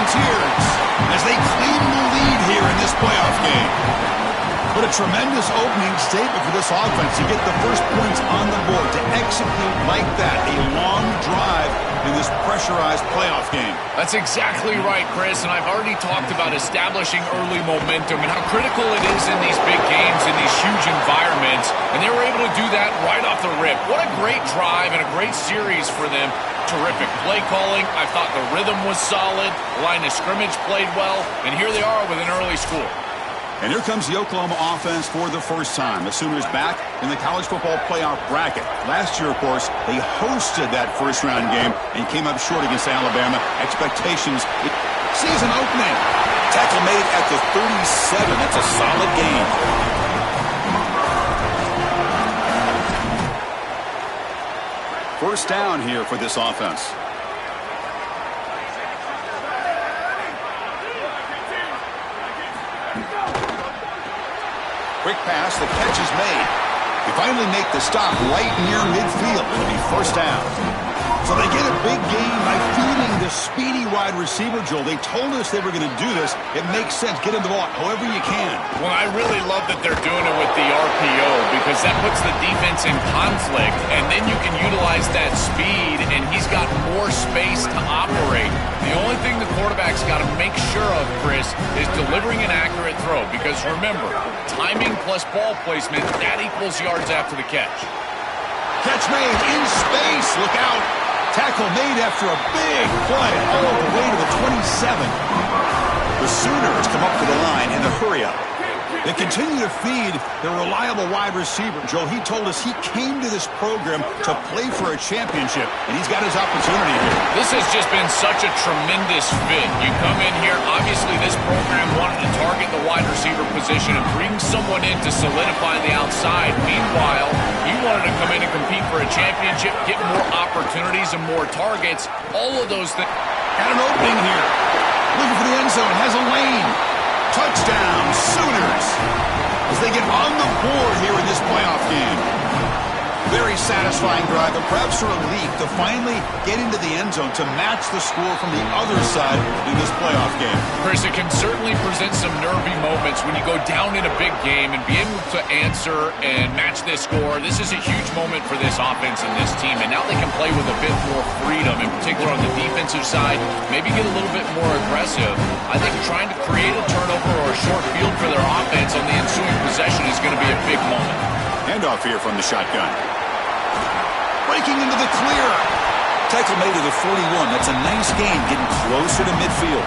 Volunteers as they claim the lead here in this playoff game. But a tremendous opening statement for this offense to get the first points on the board, to execute like that, a long drive in this pressurized playoff game. That's exactly right, Chris, and I've already talked about establishing early momentum and how critical it is in these big games, in these huge environments, and they were able to do that right off the rip. What a great drive and a great series for them. Terrific play calling. I thought the rhythm was solid. The line of scrimmage played well, and here they are with an early score. And here comes the Oklahoma offense for the first time. The Sooners back in the college football playoff bracket. Last year, of course, they hosted that first-round game and came up short against Alabama. Expectations, season opening. Tackle made at the 37. That's a solid gain. First down here for this offense. Quick pass, the catch is made. They finally make the stop right near midfield. It'll be first down. So they get a big gain by feeding the speedy wide receiver, Joel. They told us they were going to do this. It makes sense. Get him the ball however you can. Well, I really love that they're doing it with the RPO because that puts the defense in conflict, and then you can utilize that speed, and he's got more space to operate. The only thing the quarterback's got to make sure of, Chris, is delivering an accurate throw because, remember, timing plus ball placement, that equals yards after the catch. Catch made in space. Look out. Tackle made after a big play all the way to the 27. The Sooners come up to the line in a hurry-up. They continue to feed their reliable wide receiver. Joe, he told us he came to this program to play for a championship, and he's got his opportunity here. This has just been such a tremendous fit. You come in here, obviously this program wanted to target the wide receiver position and bring someone in to solidify the outside. Meanwhile, he wanted to come in and compete for a championship, get more opportunities and more targets. All of those things. Got an opening here. Looking for the end zone. Has a lane. Touchdown, Sooners, as they get on the board here in this playoff game. Very satisfying drive, but perhaps a relief to finally get into the end zone to match the score from the other side in this playoff game. Chris, it can certainly present some nervy moments when you go down in a big game and be able to answer and match this score. This is a huge moment for this offense and this team, and now they can play with a bit more freedom, in particular on the defensive side, maybe get a little bit more aggressive. I think trying to create a turnover or a short field for their offense on the ensuing possession is going to be a big moment. Handoff here from the shotgun. Breaking into the clear. Tackle made to the 41. That's a nice gain, getting closer to midfield.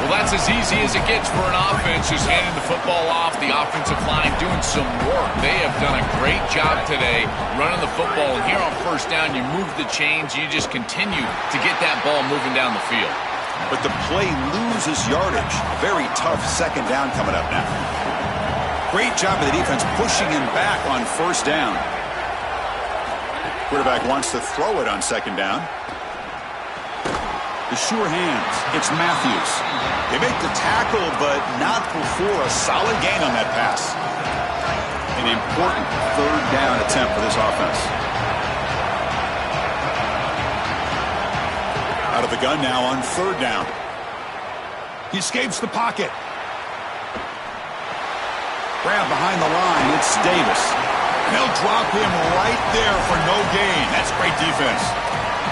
Well, that's as easy as it gets for an offense, just handing the football off. The offensive line doing some work. They have done a great job today running the football. And here on first down, you move the chains. You just continue to get that ball moving down the field. But the play loses yardage. Very tough second down coming up now. Great job of the defense pushing him back on first down. Quarterback wants to throw it on second down. The sure hands. It's Matthews. They make the tackle, but not before a solid gain on that pass. An important third down attempt for this offense. Out of the gun now on third down. He escapes the pocket. Grab behind the line. It's Davis. They'll drop him right there for no gain. That's great defense.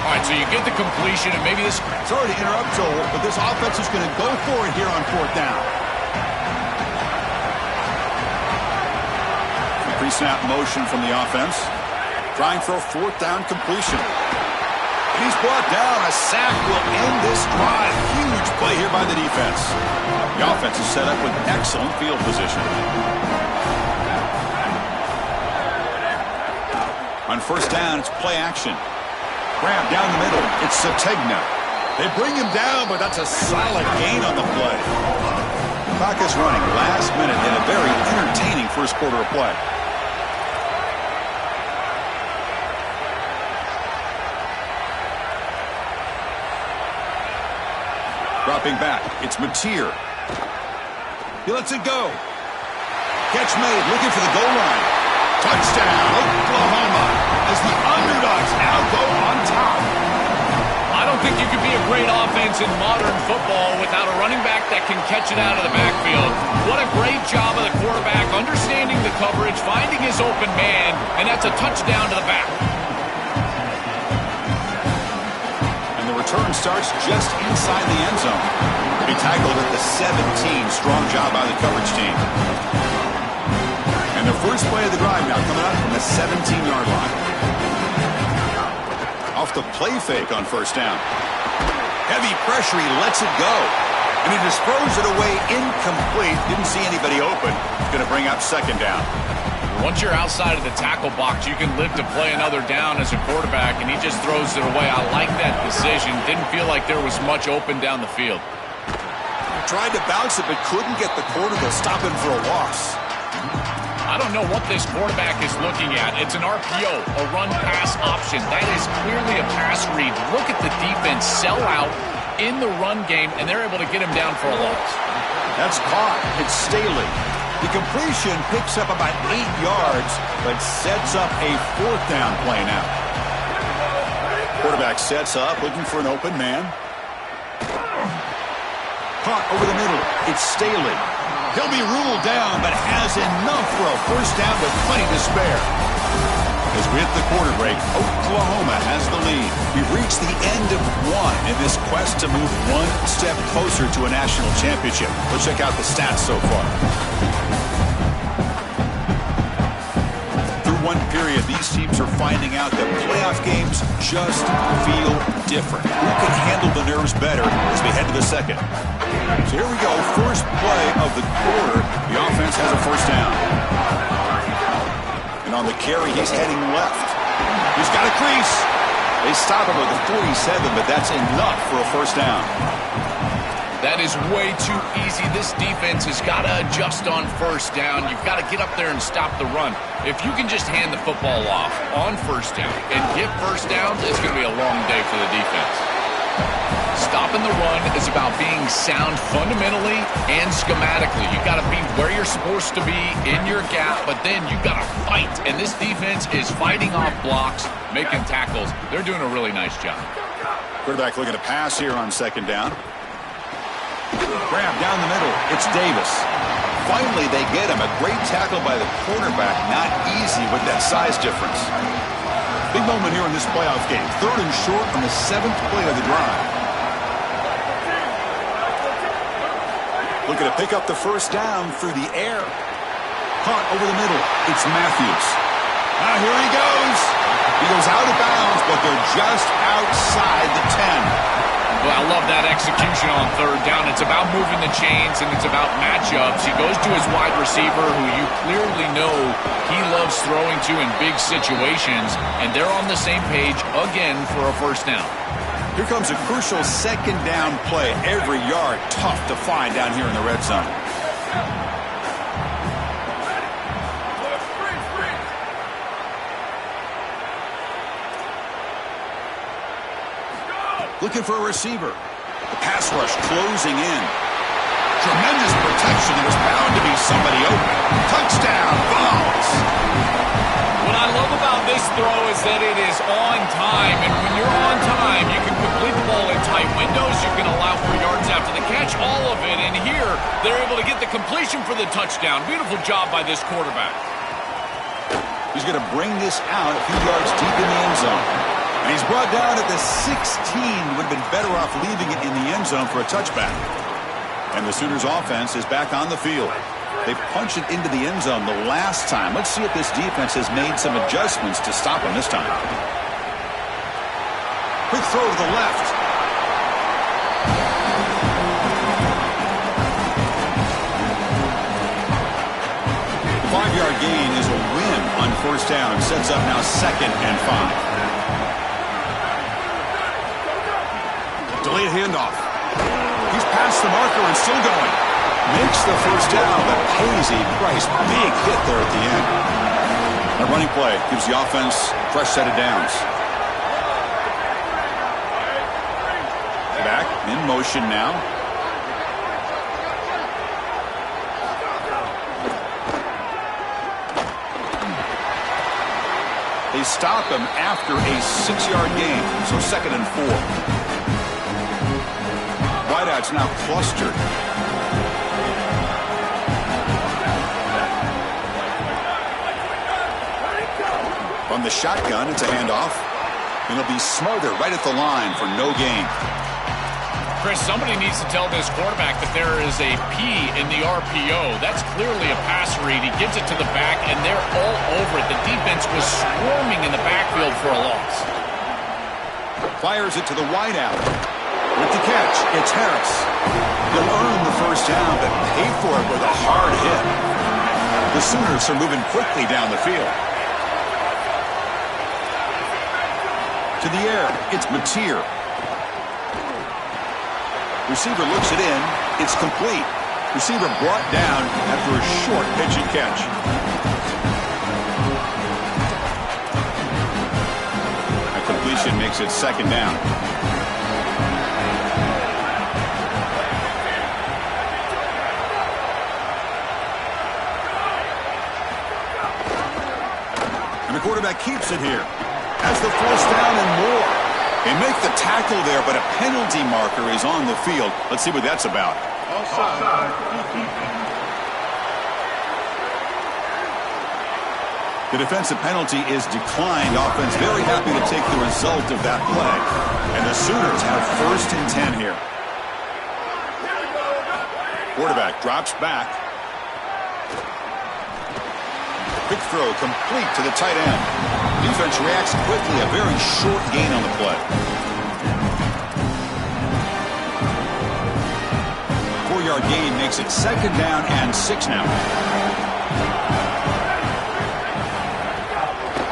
All right, so you get the completion, and maybe this... Sorry to interrupt, Joel, but this offense is going to go for it here on fourth down. Pre-snap motion from the offense. Trying for a fourth down completion. And he's brought down. A sack will end this drive. Huge play here by the defense. The offense is set up with excellent field position. On first down, it's play action. Grab down the middle. It's Sategna. They bring him down, but that's a solid gain on the play. Clock is running last minute in a very entertaining first quarter of play. Dropping back. It's Mateer. He lets it go. Catch made. Looking for the goal line. Touchdown, Oklahoma, as the underdogs now go on top. I don't think you could be a great offense in modern football without a running back that can catch it out of the backfield. What a great job of the quarterback understanding the coverage, finding his open man, and that's a touchdown to the back. And the return starts just inside the end zone. He tackled at the 17. Strong job by the coverage team. And the first play of the drive now coming up from the 17-yard line. Off the play fake on first down. Heavy pressure, he lets it go. And he just throws it away incomplete. Didn't see anybody open. It's going to bring up second down. Once you're outside of the tackle box, you can live to play another down as a quarterback, and he just throws it away. I like that decision. Didn't feel like there was much open down the field. Tried to bounce it, but couldn't get the corner to stop him for a loss. I don't know what this quarterback is looking at. It's an RPO, a run-pass option. That is clearly a pass read. Look at the defense sell out in the run game, and they're able to get him down for a loss. That's caught. It's Staley. The completion picks up about 8 yards, but sets up a fourth down play now. Quarterback sets up, looking for an open man. Caught over the middle. It's Staley. He'll be ruled down, but has enough for a first down with plenty to spare. As we hit the quarter break, Oklahoma has the lead. We've reached the end of one in this quest to move one step closer to a national championship. Let's check out the stats so far. Through one period, these teams are finding out that playoff games just feel different. Who can handle the nerves better as we head to the second? So here we go, first play of the quarter. The offense has a first down. And on the carry, he's heading left. He's got a crease. They stop him with a 47, but that's enough for a first down. That is way too easy. This defense has got to adjust on first down. You've got to get up there and stop the run. If you can just hand the football off on first down and get first downs, it's going to be a long day for the defense. Stopping the run is about being sound fundamentally and schematically. You've got to be where you're supposed to be in your gap, but then you've got to fight. And this defense is fighting off blocks, making tackles. They're doing a really nice job. Quarterback looking to pass here on second down. Grab down the middle. It's Davis. Finally, they get him. A great tackle by the quarterback. Not easy with that size difference. Big moment here in this playoff game. Third and short on the 7th play of the drive. Looking to pick up the first down through the air. Caught over the middle. It's Matthews. Now here he goes. He goes out of bounds, but they're just outside the 10. Well, I love that execution on third down. It's about moving the chains, and it's about matchups. He goes to his wide receiver, who you clearly know he loves throwing to in big situations, and they're on the same page again for a first down. Here comes a crucial second down play. Every yard tough to find down here in the red zone. Looking for a receiver. The pass rush closing in. Tremendous protection. There was bound to be somebody open. Touchdown, Vols. What I love about this throw is that it is on time, and when you're on time, you can complete the ball in tight windows. You can allow for yards after the catch, all of it, and here they're able to get the completion for the touchdown. Beautiful job by this quarterback. He's going to bring this out a few yards deep in the end zone. And he's brought down at the 16. Would have been better off leaving it in the end zone for a touchback. And the Sooners offense is back on the field. They punched it into the end zone the last time. Let's see if this defense has made some adjustments to stop him this time. Quick throw to the left. The 5-yard gain is a win on first down. Sets up now 2nd and 5. Delayed handoff. He's past the marker and still going. Makes the first down, but pays a price. Big hit there at the end. A running play gives the offense a fresh set of downs. Back in motion now. They stop him after a 6-yard gain, so 2nd and 4. it's now clustered. From the shotgun, it's a handoff. And it'll be Smothered right at the line for no gain. Chris, somebody needs to tell this quarterback that there is a P in the RPO. That's clearly a pass read. He gives it to the back, and they're all over it. The defense was swarming in the backfield for a loss. Fires it to the wideout. With the catch, it's Harris. He'll earn the first down, but pay for it with a hard hit. The Sooners are moving quickly down the field. To the air, it's Mateer. Receiver looks it in. It's complete. Receiver brought down after a short pitch and catch. A completion makes it second down. And the quarterback keeps it here. Has the first down and more. They make the tackle there, but a penalty marker is on the field. Let's see what that's about. The defensive penalty is declined. Offense very happy to take the result of that play. And the Sooners have first and 10 here. Quarterback drops back. Quick throw complete to the tight end. Defense reacts quickly. A very short gain on the play. 4-yard gain makes it second down and 6 now.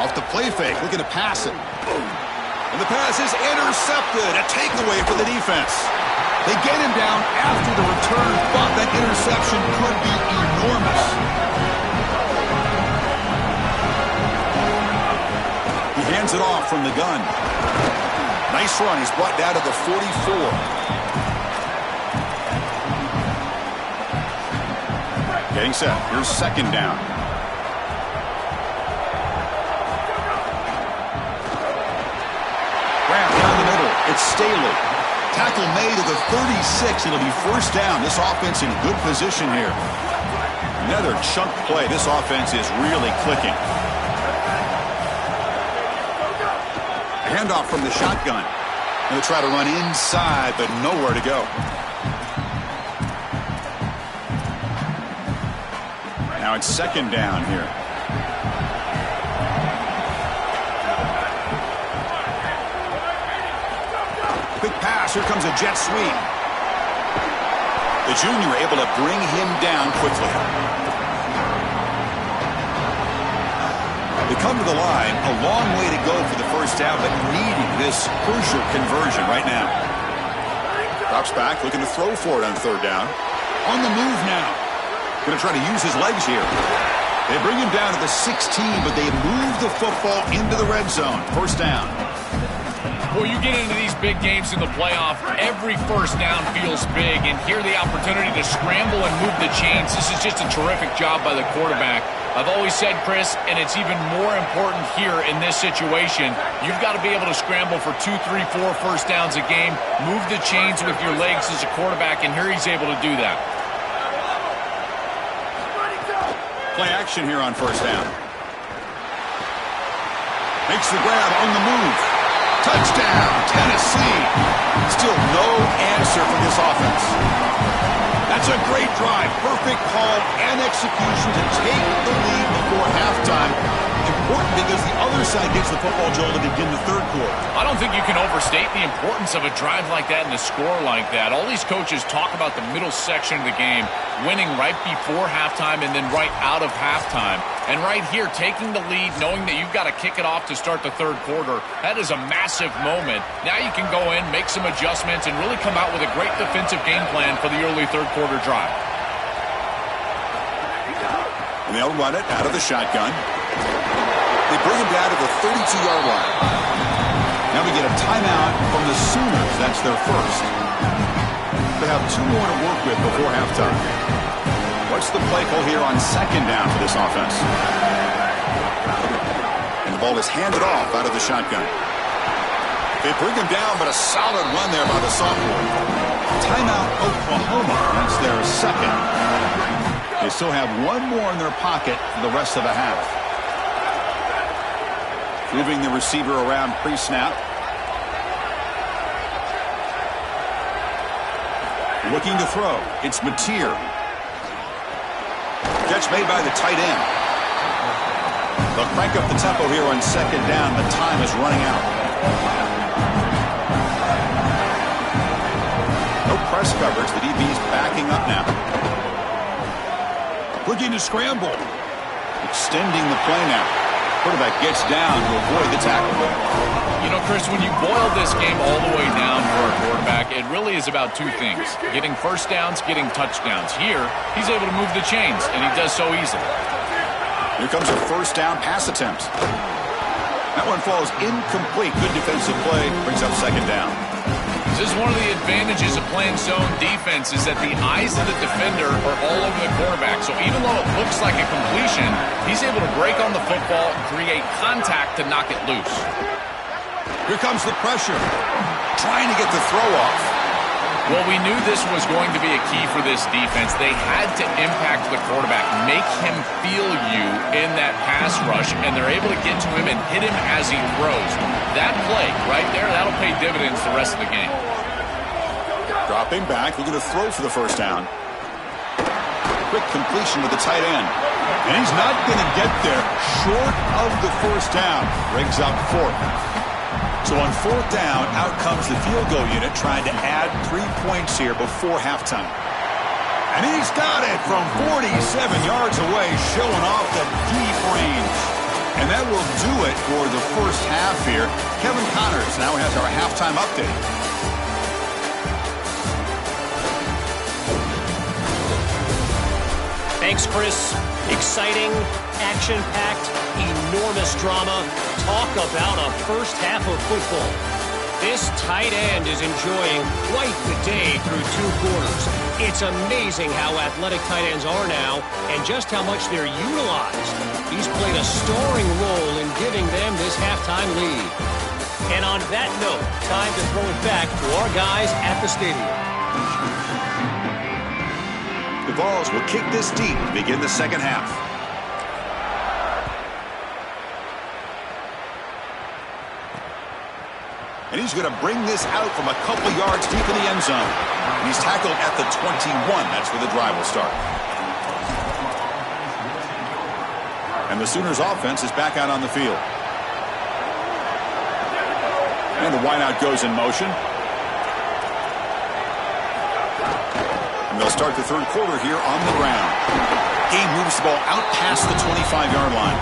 Off the play fake, looking to pass it. And the pass is intercepted. A takeaway for the defense. They get him down after the return, but that interception could be enormous. Hands it off from the gun. Nice run. He's brought down to the 44. Getting set. Here's second down. Grab down the middle. It's Staley. Tackle made to the 36. It'll be first down. This offense in good position here. Another chunk play. This offense is really clicking. Handoff from the shotgun. They'll try to run inside, but nowhere to go. Now it's second down here. Quick pass. Here comes a jet sweep. The junior able to bring him down quickly. They come to the line, a long way to go for the first down, but needing this crucial conversion right now. Drops back, looking to throw for it on third down. On the move now. Going to try to use his legs here. They bring him down to the 16, but they move the football into the red zone. First down. Well, you get into these big games in the playoff, every first down feels big, and here the opportunity to scramble and move the chains. This is just a terrific job by the quarterback. I've always said, Chris, and it's even more important here in this situation, you've got to be able to scramble for 2, 3, 4 first downs a game, move the chains with your legs as a quarterback, and here he's able to do that. Play action here on first down. Makes the grab on the move. Touchdown, Tennessee. Still no answer from this offense. That's a great drive. Perfect call and execution to take the lead before halftime. Important because the other side gets the football, Joel, to begin the third quarter. I don't think you can overstate the importance of a drive like that and a score like that. All these coaches talk about the middle section of the game, winning right before halftime and then right out of halftime. And right here, taking the lead, knowing that you've got to kick it off to start the third quarter, that is a massive moment. Now you can go in, make some adjustments, and really come out with a great defensive game plan for the early third quarter drive. And they'll run it out of the shotgun. They bring him down to the 32-yard line. Now we get a timeout from the Sooners. That's their first. They have 2 more to work with before halftime. What's the play call here on second down for this offense? And the ball is handed off out of the shotgun. They bring him down, but a solid run there by the sophomore. Timeout, Oklahoma. That's their second. They still have one more in their pocket for the rest of the half. Moving the receiver around pre-snap. Looking to throw. It's Mateer. Catch made by the tight end. They'll crank up the tempo here on second down. The time is running out. No press coverage. The DB's backing up now. Looking to scramble. Extending the play now. Quarterback gets down to avoid the tackle. You know, Chris, when you boil this game all the way down for a quarterback, it really is about two things. Getting first downs, getting touchdowns. Here, he's able to move the chains, and he does so easily. Here comes a first down pass attempt. That one falls incomplete. Good defensive play. Brings up second down. This is one of the advantages of playing zone defense is that the eyes of the defender are all over the quarterback. So even though it looks like a completion, he's able to break on the football and create contact to knock it loose. Here comes the pressure. Trying to get the throw off. Well, we knew this was going to be a key for this defense. They had to impact the quarterback, make him feel you in that pass rush, and they're able to get to him and hit him as he throws. That play right there, that'll pay dividends the rest of the game. Dropping back, looking to throw for the first down. Quick completion to the tight end. And he's not going to get there short of the first down. Brings up fourth. So on fourth down, out comes the field goal unit trying to add 3 points here before halftime. And he's got it from 47 yards away, showing off the deep range. And that will do it for the first half here. Kevin Connors now has our halftime update. Thanks, Chris. Exciting, action-packed, enormous drama. Talk about a first half of football. This tight end is enjoying quite the day through 2 quarters. It's amazing how athletic tight ends are now and just how much they're utilized. He's played a starring role in giving them this halftime lead. And on that note, time to throw it back to our guys at the stadium. The Vols will kick this deep to begin the second half. And he's going to bring this out from a couple yards deep in the end zone. And he's tackled at the 21. That's where the drive will start. And the Sooners offense is back out on the field. And the wideout goes in motion. And they'll start the third quarter here on the ground. Game moves the ball out past the 25-yard line.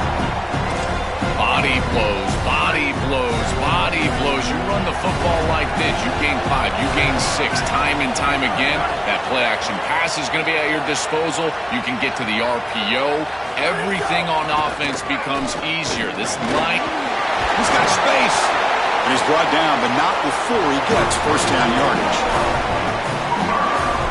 Body blows, body blows, body blows. You run the football like this, you gain 5, you gain 6, time and time again. That play-action pass is going to be at your disposal. You can get to the RPO. Everything on offense becomes easier. This line, he's got space. And he's brought down, but not before he gets first down yardage.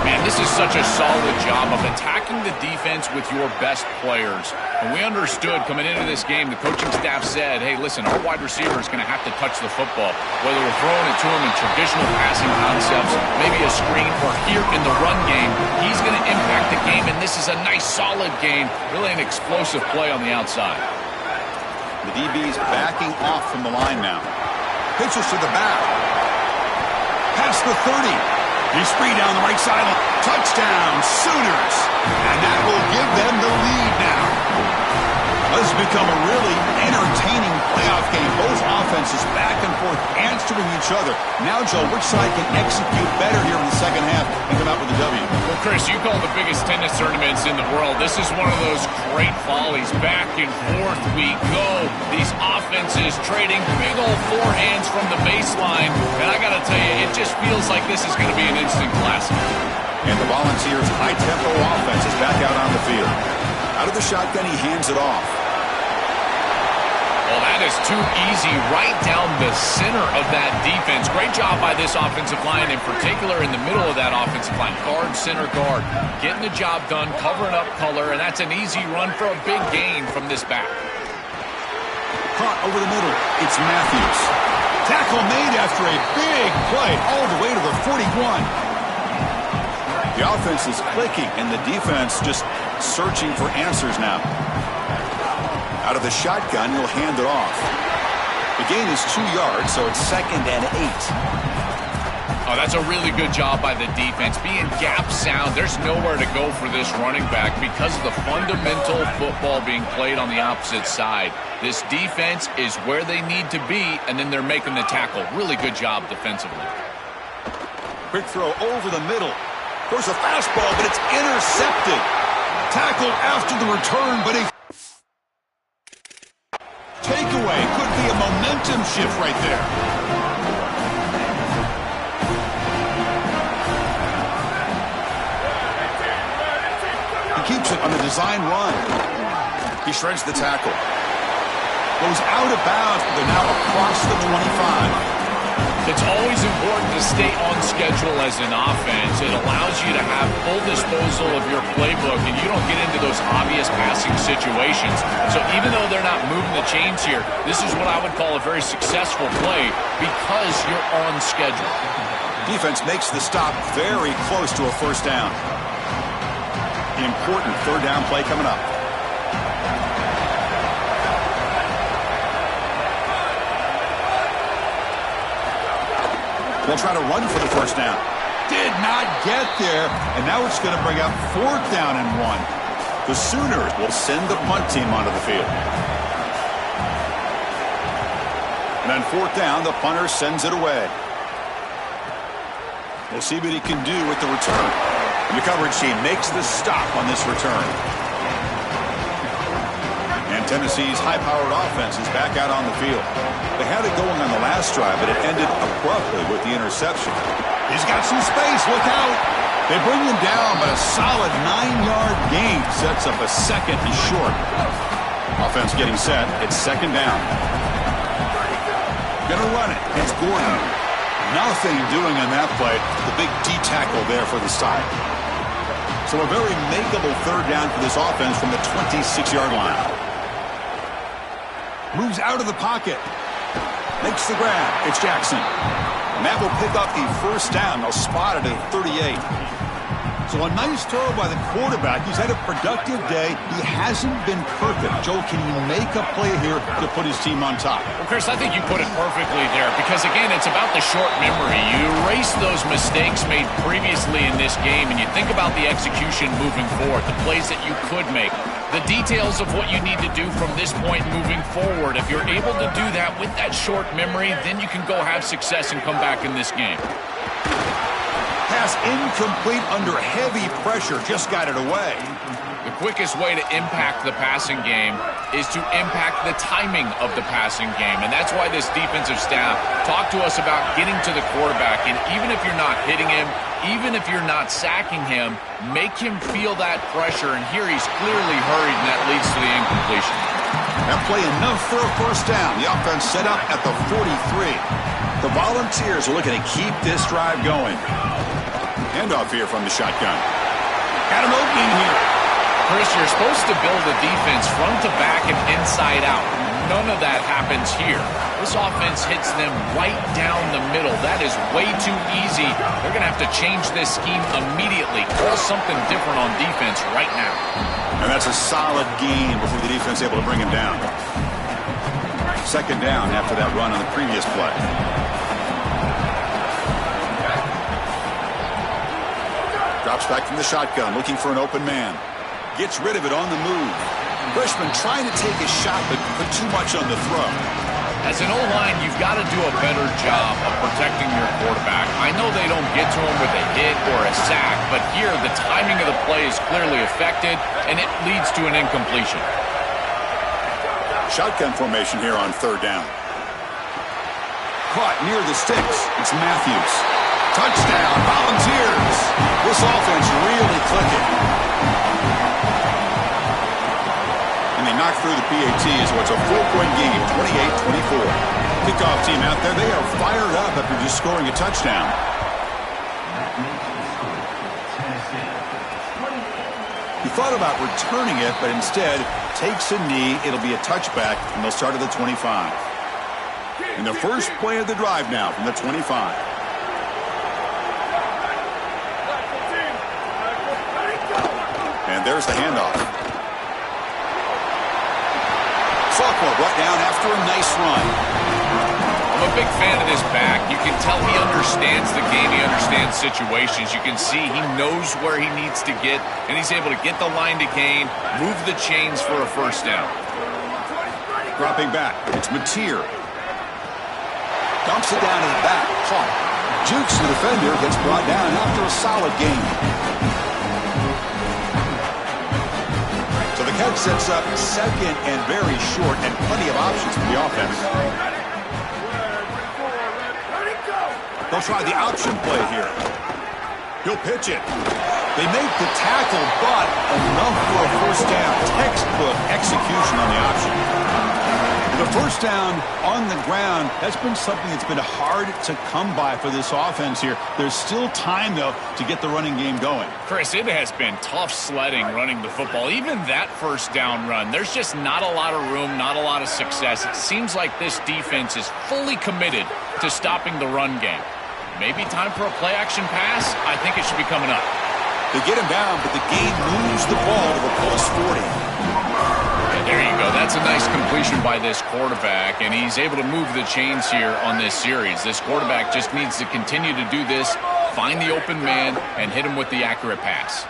Man, this is such a solid job of attacking the defense with your best players. And we understood coming into this game, the coaching staff said, hey, listen, our wide receiver is going to have to touch the football. Whether we're throwing it to him in traditional passing concepts, maybe a screen, or here in the run game, he's going to impact the game. And this is a nice, solid game. Really an explosive play on the outside. The DB's backing off from the line now. Pitches to the back. Past the 30. He's free down the right sideline. Touchdown, Sooners. And that will give them the lead now. This has become a really entertaining playoff game. Both offenses back and forth answering each other. Now, Joe, which side can execute better here in the second half and come out with a W? Well, Chris, you call the biggest tennis tournaments in the world. This is one of those great volleys. Back and forth we go. These offenses trading big old forehands from the baseline. And I got to tell you, it just feels like this is going to be an instant classic. And the Volunteers' high-tempo offense is back out on the field. Out of the shotgun, he hands it off. Well, that is too easy right down the center of that defense. Great job by this offensive line, in particular in the middle of that offensive line. Guard, center, guard. Getting the job done, covering up color, and that's an easy run for a big gain from this back. Caught over the middle. It's Matthews. Tackle made after a big play all the way to the 41. The offense is clicking, and the defense just searching for answers now. Out of the shotgun, he'll hand it off. The gain is 2 yards, so it's 2nd and 8. Oh, that's a really good job by the defense. Being gap sound, there's nowhere to go for this running back because of the fundamental football being played on the opposite side. This defense is where they need to be, and then they're making the tackle. Really good job defensively. Quick throw over the middle. There's a fastball, but it's intercepted. Tackled after the return, but a takeaway. Could be a momentum shift right there. He keeps it on the design run. He shreds the tackle. Goes out of bounds, but they're now across the 25. It's always important to stay on schedule as an offense. It allows you to have full disposal of your playbook, and you don't get into those obvious passing situations. So even though they're not moving the chains here, this is what I would call a very successful play because you're on schedule. Defense makes the stop very close to a first down. The important third down play coming up. They'll try to run for the first down. Did not get there, and now it's going to bring up 4th down and 1. The Sooners will send the punt team onto the field. And on 4th down, the punter sends it away. We'll see what he can do with the return. And the coverage team makes the stop on this return. And Tennessee's high-powered offense is back out on the field. They had it going on the last drive, but it ended abruptly with the interception. He's got some space. Look out. They bring him down, but a solid 9-yard gain sets up a 2nd and short. Offense getting set. It's 2nd down. Gonna run it. It's Gordon. Nothing doing on that play. The big D tackle there for the side. So a very makeable third down for this offense from the 26-yard line. Moves out of the pocket. Makes the grab. It's Jackson. And that will pick up the first down. They'll spot it at 38. So a nice throw by the quarterback. He's had a productive day. He hasn't been perfect. Joe, can he make a play here to put his team on top? Well, Chris, I think you put it perfectly there because, again, it's about the short memory. You erase those mistakes made previously in this game, and you think about the execution moving forward, the plays that you could make, the details of what you need to do from this point moving forward. If you're able to do that with that short memory, then you can go have success and come back in this game. Pass incomplete under heavy pressure. Just got it away. The quickest way to impact the passing game is to impact the timing of the passing game. And that's why this defensive staff talked to us about getting to the quarterback. And even if you're not hitting him, even if you're not sacking him, make him feel that pressure. And here he's clearly hurried, and that leads to the incompletion. That play enough for a first down. The offense set up at the 43. The Volunteers are looking to keep this drive going. Handoff here from the shotgun. Got an opening here. Chris, you're supposed to build a defense front to back and inside out. None of that happens here. This offense hits them right down the middle. That is way too easy. They're going to have to change this scheme immediately. Call something different on defense right now. And that's a solid gain before the defense able to bring him down. 2nd down after that run on the previous play. Drops back from the shotgun, looking for an open man. Gets rid of it on the move. Freshman trying to take a shot, but put too much on the throw. As an O-line, you've got to do a better job of protecting your quarterback. I know they don't get to him with a hit or a sack, but here the timing of the play is clearly affected, and it leads to an incompletion. Shotgun formation here on 3rd down. Caught near the sticks. It's Matthews. Touchdown, Volunteers. This offense really clicking. And they knock through the PAT, so it's a 4-point game, 28-24. Kickoff team out there, they are fired up after just scoring a touchdown. He thought about returning it, but instead takes a knee. It'll be a touchback, and they'll start at the 25. And the first play of the drive now from the 25. And there's the handoff. Sophomore brought down after a nice run. I'm a big fan of this back. You can tell he understands the game. He understands situations. You can see he knows where he needs to get, and he's able to get the line to gain, move the chains for a first down. Dropping back, it's Mateer. Dumps it down to the back. Caught. Jukes the defender, gets brought down after a solid gain. So the catch sets up second and very short, and plenty of options for the offense. They'll try the option play here. He'll pitch it. They make the tackle, but enough for a first down. Textbook execution on the option. The first down on the ground, that's been something that's been hard to come by for this offense here. There's still time, though, to get the running game going. Chris, it has been tough sledding running the football. Even that first down run, there's just not a lot of room, not a lot of success. It seems like this defense is fully committed to stopping the run game. Maybe time for a play-action pass? I think it should be coming up. They get him down, but the game moves the ball to the plus 40. Yeah, there you go. That's a nice completion by this quarterback, and he's able to move the chains here on this series. This quarterback just needs to continue to do this, find the open man, and hit him with the accurate pass.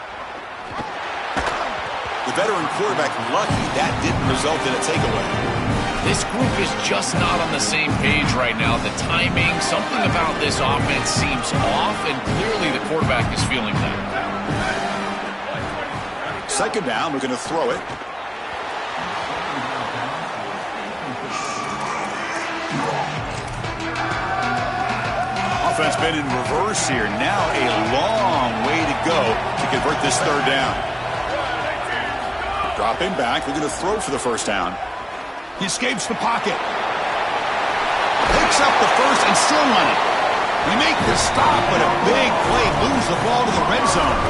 The veteran quarterback lucky that didn't result in a takeaway. This group is just not on the same page right now. The timing, something about this offense seems off, and clearly the quarterback is feeling that. Second down, we're going to throw it. Offense been in reverse here. Now a long way to go to convert this third down. Dropping back, they're going to throw for the first down. He escapes the pocket. Picks up the first and still running. We make the stop, but a big play moves the ball to the red zone.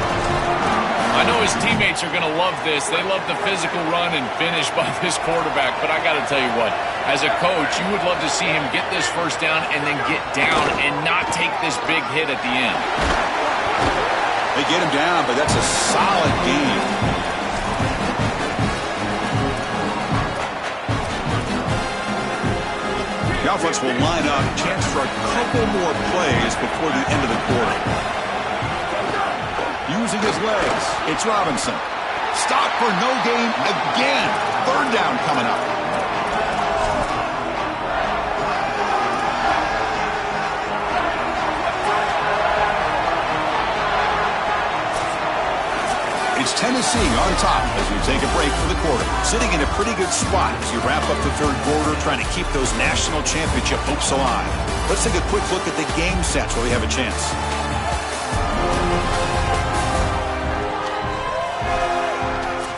I know his teammates are going to love this. They love the physical run and finish by this quarterback, but I got to tell you what, as a coach, you would love to see him get this first down and then get down and not take this big hit at the end. They get him down, but that's a solid game. The offense will line up, chance for a couple more plays before the end of the quarter. Using his legs, it's Robinson. Stop for no gain again. Third down coming up. It's Tennessee on top as we take a break for the quarter. Sitting in a pretty good spot as you wrap up the third quarter, trying to keep those national championship hopes alive. Let's take a quick look at the game sets where we have a chance.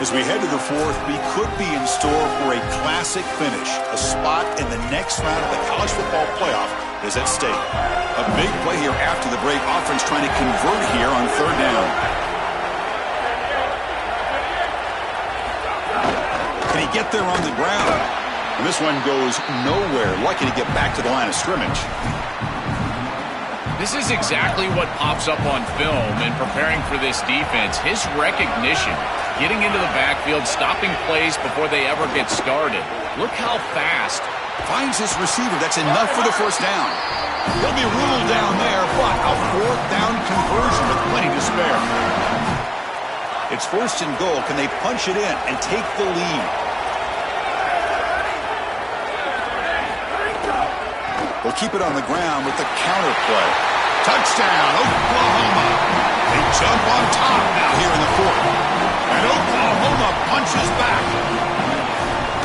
As we head to the fourth, we could be in store for a classic finish. A spot in the next round of the college football playoff is at stake. A big play here after the break. Offense trying to convert here on third down. Can he get there on the ground? And this one goes nowhere. Lucky to get back to the line of scrimmage. This is exactly what pops up on film in preparing for this defense. His recognition, getting into the backfield, stopping plays before they ever get started. Look how fast. Finds his receiver. That's enough for the first down. He'll be ruled down there, but a fourth down conversion with plenty to spare. It's first and goal. Can they punch it in and take the lead? They'll keep it on the ground with the counter play. Touchdown, Oklahoma. They jump on top now here in the fourth. And Oklahoma punches back.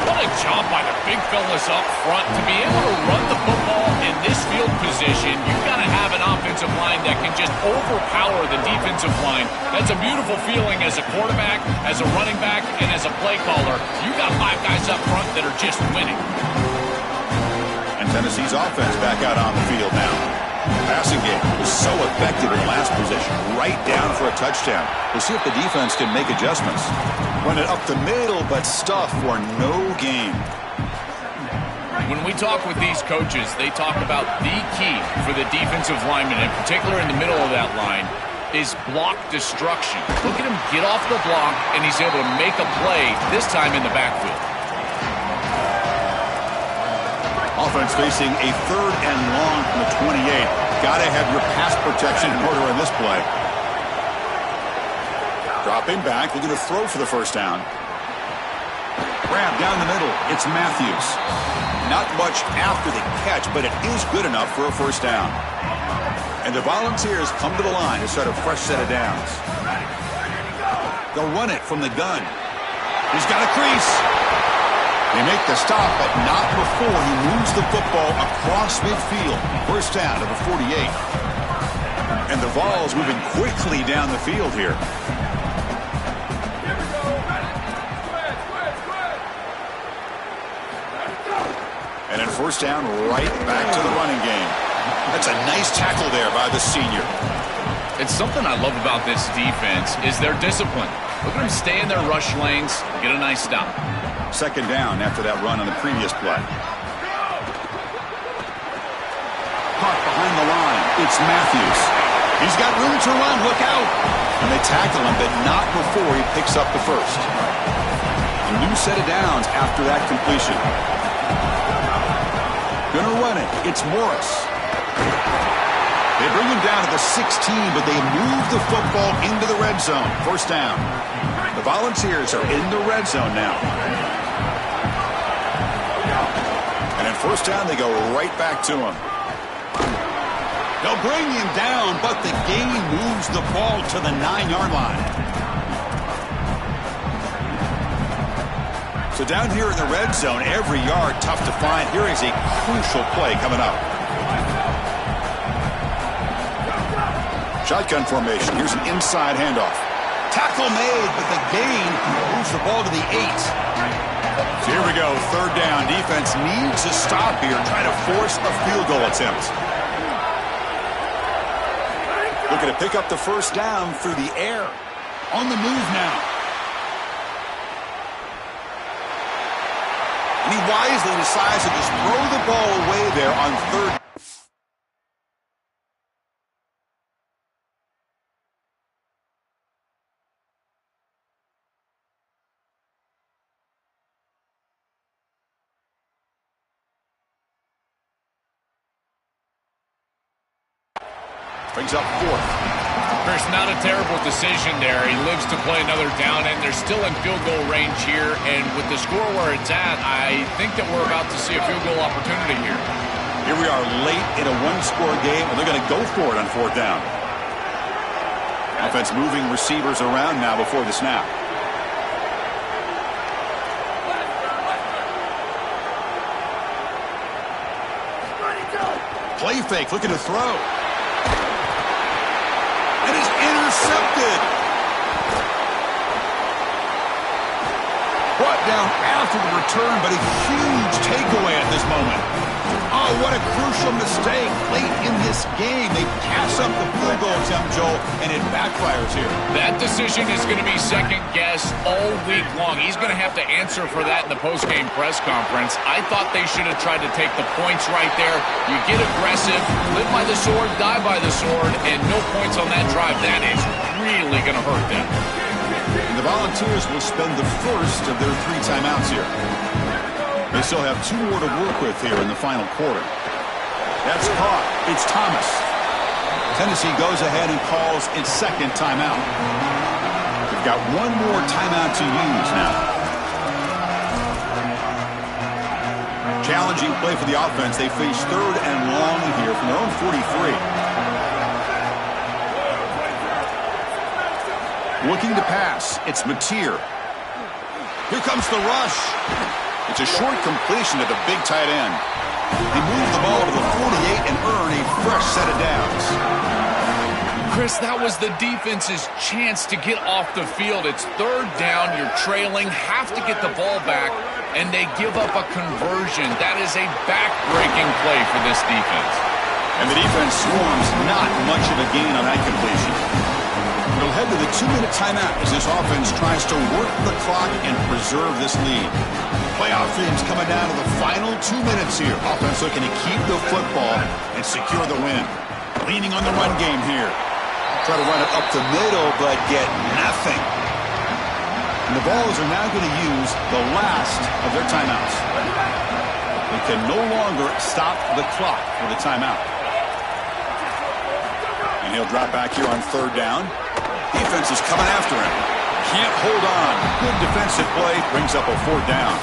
What a job by the big fellas up front. To be able to run the football in this field position, you've got to have an offensive line that can just overpower the defensive line. That's a beautiful feeling as a quarterback, as a running back, and as a play caller. You've got five guys up front that are just winning. And Tennessee's offense back out on the field now. Passing game was so effective in last position, right down for a touchdown. We'll see if the defense can make adjustments. Run it up the middle, but stuff for no gain. When we talk with these coaches, they talk about the key for the defensive lineman, in particular in the middle of that line, is block destruction. Look at him get off the block, and he's able to make a play, this time in the backfield. Offense facing a 3rd and long from the 28. Got to have your pass protection in order in this play. Dropping back, looking to throw for the first down. Grab down the middle. It's Matthews. Not much after the catch, but it is good enough for a first down. And the Volunteers come to the line to start a fresh set of downs. They'll run it from the gun. He's got a crease. They make the stop, but not before he moves the football across midfield. First down to the 48. And the Vols moving quickly down the field here. And then first down, right back to the running game. That's a nice tackle there by the senior. It's something I love about this defense is their discipline. Look at them stay in their rush lanes, get a nice stop. Second down after that run on the previous play. Caught behind the line. It's Matthews. He's got room to run. Look out. And they tackle him, but not before he picks up the first. A new set of downs after that completion. Gonna run it. It's Morris. They bring him down to the 16, but they move the football into the red zone. First down. The Volunteers are in the red zone now. And at first down, they go right back to him. They'll bring him down, but the gain moves the ball to the 9-yard line. So down here in the red zone, every yard tough to find. Here is a crucial play coming up. Shotgun formation. Here's an inside handoff. Tackle made, but the gain moves the ball to the 8. So here we go, third down. Defense needs to stop here, trying to force a field goal attempt. Looking to pick up the first down through the air. On the move now. And he wisely decides to just throw the ball away there on third. Brings up fourth. Chris, not a terrible decision there. He lives to play another down, and they're still in field goal range here. And with the score where it's at, I think that we're about to see a field goal opportunity here. Here we are late in a one-score game, and they're going to go for it on fourth down. Offense moving receivers around now before the snap. Play fake, looking to throw. And is intercepted. Brought down after the return, but a huge takeaway at this moment. Oh, what a crucial mistake late in this game. They pass up the field goal attempt, Joel, and it backfires here. That decision is going to be second-guessed all week long. He's going to have to answer for that in the post-game press conference. I thought they should have tried to take the points right there. You get aggressive, live by the sword, die by the sword, and no points on that drive. That is really going to hurt them. And the Volunteers will spend the first of their 3 timeouts here. They still have 2 more to work with here in the final quarter. That's caught. It's Thomas. Tennessee goes ahead and calls its second timeout. They've got 1 more timeout to use now. Challenging play for the offense. They face third and long here from their own 43. Looking to pass. It's Mateer. Here comes the rush. It's a short completion to the big tight end. They move the ball to the 48 and earn a fresh set of downs. Chris, that was the defense's chance to get off the field. It's third down, you're trailing, have to get the ball back, and they give up a conversion. That is a back-breaking play for this defense. And the defense swarms not much of a gain on that completion. They'll head to the 2-minute timeout as this offense tries to work the clock and preserve this lead. Playoff dreams coming down to the final 2 minutes here. Offense looking to keep the football and secure the win. Leaning on the run game here. Try to run it up the middle, but get nothing. And the Vols are now going to use the last of their timeouts. They can no longer stop the clock with a timeout. And he'll drop back here on third down. Defense is coming after him. Can't hold on. Good defensive play. Brings up a fourth down.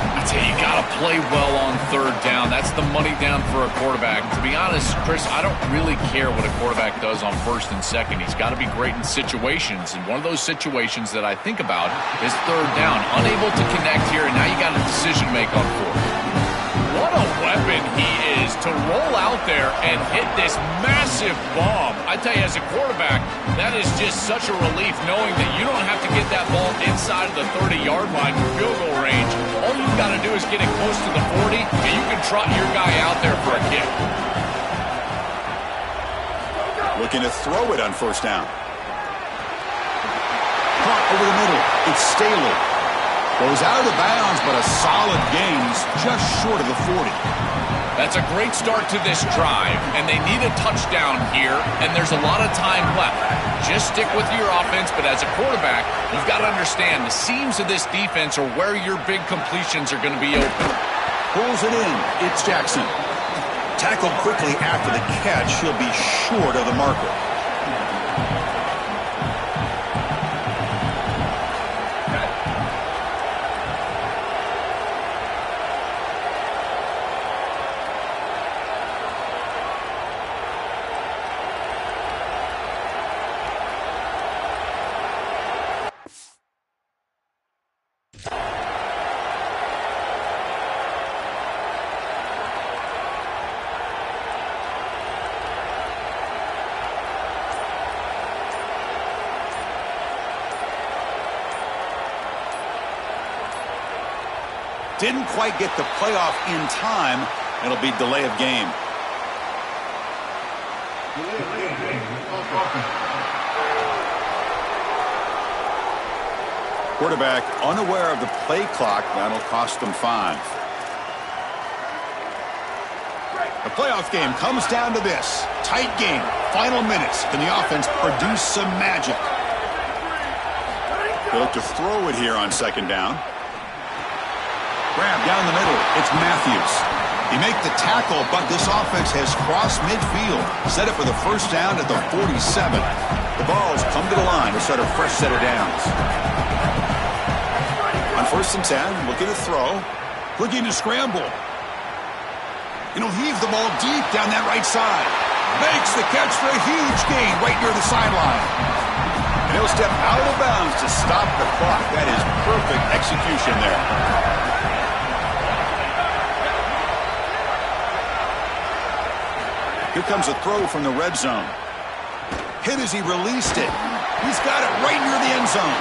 I tell you, you got to play well on third down. That's the money down for a quarterback. To be honest, Chris, I don't really care what a quarterback does on first and second. He's got to be great in situations. And one of those situations that I think about is third down. Unable to connect here, and now you got a decision to make on fourth. What a weapon he is to roll out there and hit this massive bomb. I tell you, as a quarterback, that is just such a relief knowing that you don't have to get that ball inside of the 30-yard line for field goal range. All you've got to do is get it close to the 40, and you can trot your guy out there for a kick. Looking to throw it on first down. Caught over the middle. It's Staley. Goes out of bounds, but a solid gain. He's just short of the 40. That's a great start to this drive, and they need a touchdown here, and there's a lot of time left. Just stick with your offense, but as a quarterback, you've got to understand the seams of this defense are where your big completions are going to be open. Pulls it in. It's Jackson. Tackled quickly after the catch. He'll be short of the marker. Didn't quite get the playoff in time. It'll be delay of game. Quarterback unaware of the play clock. That'll cost them 5. The playoff game comes down to this. Tight game. Final minutes. Can the offense produce some magic? They look to throw it here on second down. Grab down the middle. It's Matthews. He make the tackle, but this offense has crossed midfield. Set it for the first down at the 47. The Vols come to the line to start a fresh set of downs. On first and 10, looking to throw. Looking to scramble. And he'll heave the ball deep down that right side. Makes the catch for a huge gain right near the sideline. And he'll step out of bounds to stop the clock. That is perfect execution there. Here comes a throw from the red zone. Hit as he released it. He's got it right near the end zone.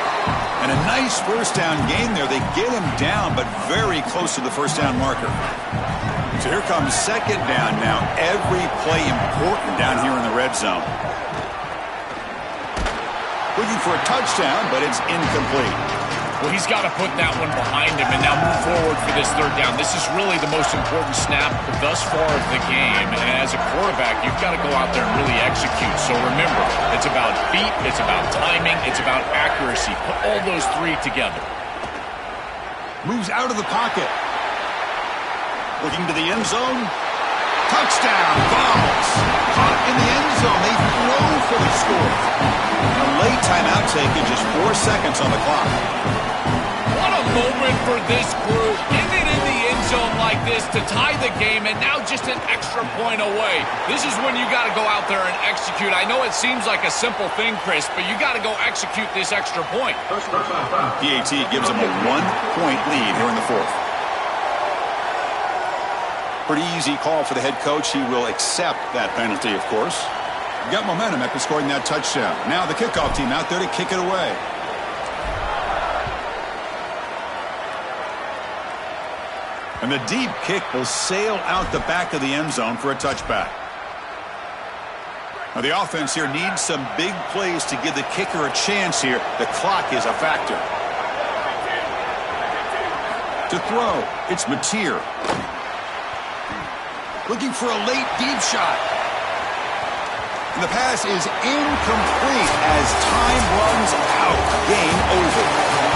And a nice first down gain there. They get him down, but very close to the first down marker. So here comes second down now. Every play important down here in the red zone. Looking for a touchdown, but it's incomplete. Well, he's got to put that one behind him and now move forward for this third down. This is really the most important snap thus far of the game. And as a quarterback, you've got to go out there and really execute. So remember, it's about feet, it's about timing, it's about accuracy. Put all those three together. Moves out of the pocket. Looking to the end zone. Touchdown, Vols. Caught in the end zone. They throw for the score. A late timeout taken, just 4 seconds on the clock. What a moment for this group. Ending in the end zone like this to tie the game, and now just an extra point away. This is when you got to go out there and execute. I know it seems like a simple thing, Chris, but you got to go execute this extra point. PAT gives them a 1-point lead here in the fourth. Pretty easy call for the head coach. He will accept that penalty, of course. Got momentum after scoring that touchdown. Now the kickoff team out there to kick it away. And the deep kick will sail out the back of the end zone for a touchback. Now the offense here needs some big plays to give the kicker a chance here. The clock is a factor. To throw, it's Mateer. Looking for a late deep shot. And the pass is incomplete as time runs out. Game over.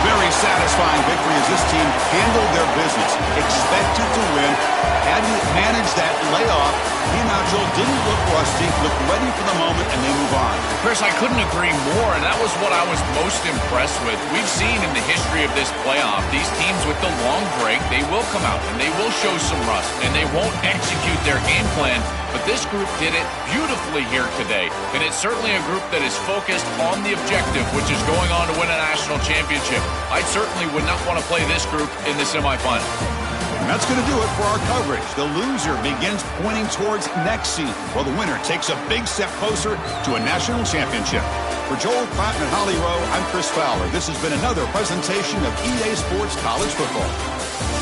Very satisfying victory as this team handled their business. Expected to win. Had to manage that layoff. Came out, Joel, didn't look rusty. Looked ready for the moment, and they move on. Chris, I couldn't agree more, and that was what I was most impressed with. We've seen in the history of this playoff, these teams with the long break, they will come out, and they will show some rust, and they won't execute their game plan. But this group did it beautifully here today, and it's certainly a group that is focused on the objective, which is going on to win a national championship. I certainly would not want to play this group in the semifinal. And that's going to do it for our coverage. The loser begins pointing towards next season, while the winner takes a big step closer to a national championship. For Joel Klatt and Holly Rowe, I'm Chris Fowler. This has been another presentation of EA Sports College Football.